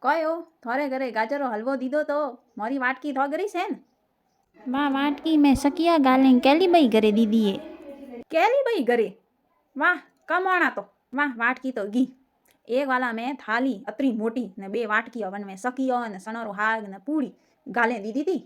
કયો થોરે ઘરે ગાજરો હલવો દીધો તો મારી વાટકી થો ગરી છે ને वाह वाटकी में सकिया गालें कैली बई करे दीदी है। કેલી ભાઈ ઘરે વાહ કમાણા તો વાહ વાટકી તો ગી એક વાલા મેં થાલી અતરી મોટી ને બે વાટકી અવન મેં સકીઓ ને સણરો હાગ ને પૂરી ગાલે દીધી તી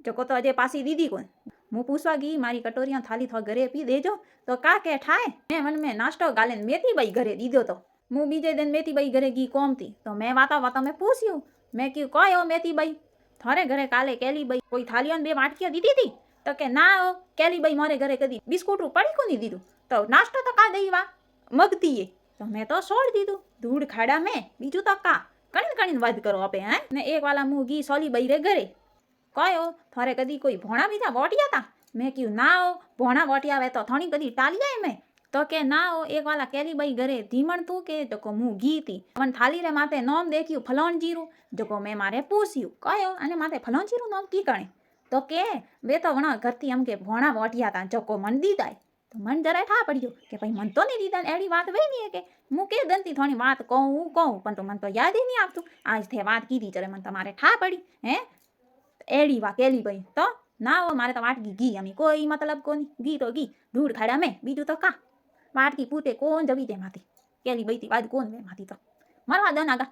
જકો તો અજે પાછી દીધી કોણ હું પૂછવા ગઈ મારી કટોરિયા થાલી થો ઘરે પી દેજો તો કા કે ઠાય મેં મન મેં નાસ્તો ગાલે મેથી બાઈ ઘરે દીધો તો હું બીજે દિન મેથી બાઈ ઘરે ગઈ કોમતી તો મેં વાતા વાતા મેં પૂછ્યું મેં કયું કયો મેથી બાઈ થારે ઘરે કાલે કેલી બાઈ કોઈ થાલીઓ બે વાટકીઓ દીધી તી તો કે ના કેલી બાઈ મારે ઘરે કદી બિસ્કુટું પડી કોની દીધું તો નાસ્તો તો કા દઈવા મગતીએ તો મેં તો છોડ દીધું ધૂળ ખાડા મેં બીજું તો કા કણીને વાત કરો આપે હે ને એક વાલા હું ગી સોલી બાઈ રે ઘરે કયો થારે કદી કોઈ ભોણા બીજા વોટિયા તા મેં કયું ના ભોણા વોટિયા આવે તો થોડી કદી ટાલી જાય મેં તો કે ના એક વાલા કેલી બાઈ ઘરે ધીમણ તું કે તો કો હું ગી તી પણ થાલી રે માથે નોમ દેખ્યું ફલોન જીરું જો મેં મારે પૂછ્યું કયો અને માથે ફલોન જીરું નોમ કી કણે તો કે બે તો વણા ઘરથી એમ કે ભોણા વોટિયા તા જો મન દીધાય તો મન જરાય ઠા પડ્યું કે ભાઈ મન તો નહીં દીધા એડી વાત વે નહીં કે હું કે દંતી થોડી વાત કહું પણ તો મન તો યાદ નહીં આવતું આજ તે વાત કીધી ચરે મને તમારે ઠા પડી હે એડી વા કેલી ભાઈ તો ના મારે તો વાટકી ઘી અમી કોઈ મતલબ કોની ઘી તો ઘી ધૂળ ખાડા મેં બીજું તો કા વાટકી પૂતે કોણ જવી તેમાંથી કેલી ભાઈ થી વાત કોણ વે માંથી તો મારવા દન આગા